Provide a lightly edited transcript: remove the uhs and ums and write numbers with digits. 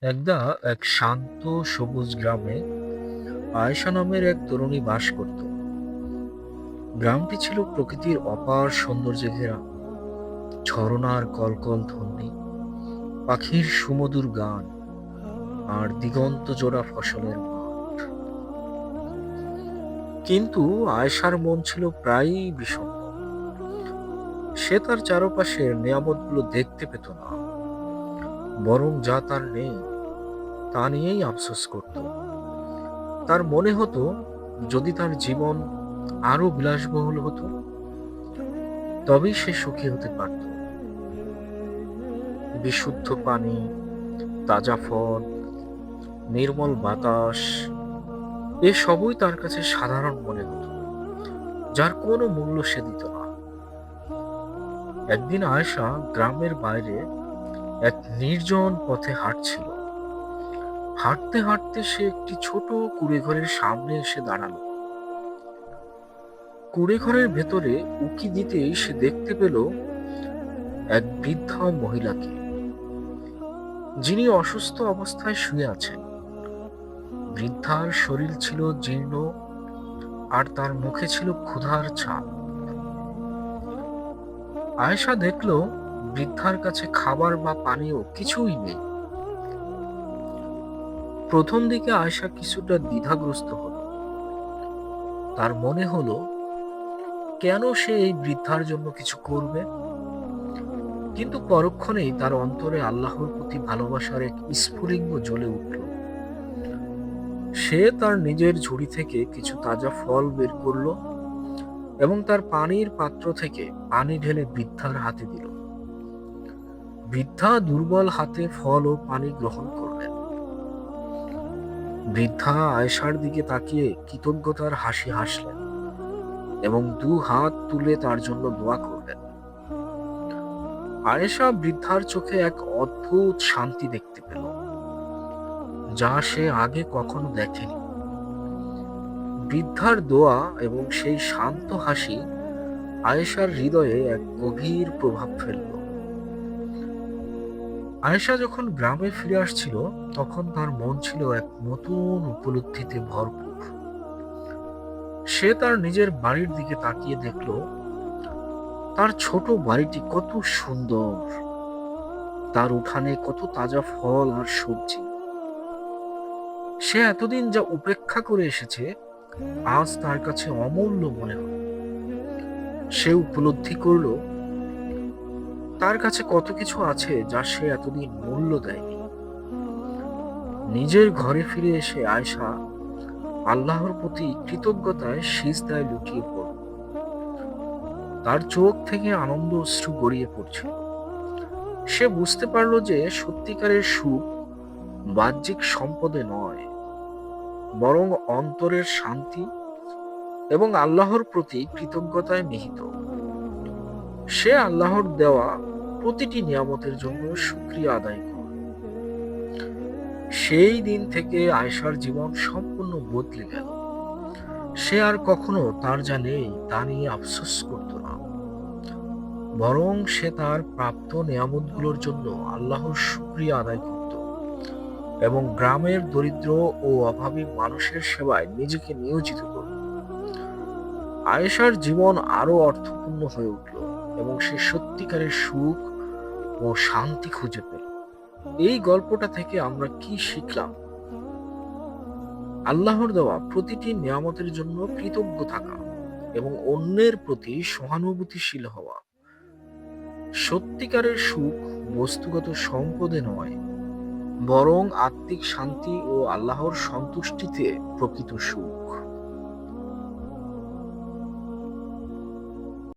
একদা এক শান্ত সবুজ গ্রামে আয়েশা নামের এক তরুণী বাস করত। গ্রামটি ছিল প্রকৃতির অপার সৌন্দর্যে ঘেরা। ঝরনার কলকল ধ্বনি, পাখির সুমধুর গান, আর দিগন্ত জোড়া ফসলের মাঠ। কিন্তু আয়েশার মন ছিল প্রায়ই বিষণ্ণ। সে তার চারপাশের নিয়ামতগুলো দেখতে পেত না, বরং যা তার নেই তা নিয়েই আফসোস করত। তার মনে হতো, যদি তার জীবন আরো বিলাসবহুল হতো তবেই সে সুখী হতে পারত। বিশুদ্ধ পানি, তাজা ফল, নির্মল বাতাস, এসবই তার কাছে সাধারণ মনে হতো, যার কোনো মূল্য সে দিত না। একদিন আয়েশা গ্রামের বাইরে এক নির্জন পথে হাঁটছিল। হাঁটতে হাঁটতে সে একটি ছোট কুঁড়েঘরের সামনে এসে দাঁড়ালো। কুঁড়েঘরের ভেতরে উঁকি দিতেই সে দেখতে পেল এক বৃদ্ধা মহিলাকে, যিনি অসুস্থ অবস্থায় শুয়ে আছেন। বৃদ্ধার শরীর ছিল জীর্ণ, আর তার মুখে ছিল ক্ষুধার ছাপ। আয়েশা দেখল, বৃদ্ধার কাছে খাবার বা পানীয় কিছুই নেই। প্রথম দিকে আয়েশা কিছুটা দ্বিধাগ্রস্ত হলো। তার মনে হলো, কেন সে এই বৃদ্ধার জন্য কিছু করবে। কিন্তু পরক্ষণেই তার অন্তরে আল্লাহর প্রতি ভালোবাসার এক স্ফুলিঙ্গ জ্বলে উঠল। সে তার নিজের ঝুড়ি থেকে কিছু তাজা ফল বের করলো এবং তার পানির পাত্র থেকে পানি ঢেলে বৃদ্ধার হাতে দিল। বৃদ্ধা দুর্বল হাতে ফল ও পানি গ্রহণ করলেন। বৃদ্ধা আয়েশার দিকে তাকিয়ে কৃতজ্ঞতার হাসি হাসলেন এবং দু হাত তুলে তার জন্য দোয়া করলেন। আয়েশা বৃদ্ধার চোখে এক অদ্ভুত শান্তি দেখতে পেল, যা সে আগে কখনো দেখেনি। বৃদ্ধার দোয়া এবং সেই শান্ত হাসি আয়েশার হৃদয়ে এক গভীর প্রভাব ফেলল। আয়েশা যখন গ্রামে ফিরে আসছিল, তখন তার মন ছিল এক নতুন উপলব্ধিতে ভরপুর। সে তার নিজের বাড়ির দিকে তাকিয়ে দেখল, তার ছোট বাড়িটি কত সুন্দর, তার উঠানে কত তাজা ফল আর সবজি। সে এতদিন যা উপেক্ষা করে এসেছে, আজ তার কাছে অমূল্য মনে হলো। সে উপলব্ধি করলো, তার কাছে কত কিছু আছে যা সে এতদিন মূল্য দেয়নি। নিজের ঘরে ফিরে এসে আয়েশা আল্লাহর প্রতি কৃতজ্ঞতায় সিজদায় লুটিয়ে পড়ল। তার চোখ থেকে আনন্দ অশ্রু গড়িয়ে পড়ছিল। সে বুঝতে পারল যে সত্যিকারের সুখ বাহ্যিক সম্পদে নয়, বরং অন্তরের শান্তি এবং আল্লাহর প্রতি কৃতজ্ঞতায় নিহিত। সে আল্লাহর দেওয়া প্রতিটি নিয়ামতের জন্য শুকরিয়া আদায় করে। সেই দিন থেকে আয়েশার জীবন সম্পূর্ণ বদলে গেল। সে আর কখনো তার যা নেই তা নিয়ে আফসোস করত না, বরং সে তার প্রাপ্ত নিয়ামতগুলোর জন্য আল্লাহর শুকরিয়া আদায় করত এবং গ্রামের দরিদ্র ও অভাবী মানুষের সেবায় নিজেকে নিয়োজিত করত। আয়েশার জীবন আরো অর্থপূর্ণ হয়ে উঠল এবং সে সত্যিকারের সুখ ও শান্তি খুঁজে পেল। এই গল্পটা থেকে আমরা কি শিখলাম? আল্লাহর দেওয়া প্রতিটি নিয়ামতের জন্য কৃতজ্ঞ থাকা এবং অন্যের প্রতি সহানুভূতিশীল হওয়া। সত্যিকারের সুখ বস্তুগত সম্পদে নয়, বরং আত্মিক শান্তি ও আল্লাহর সন্তুষ্টিতে প্রকৃত সুখ।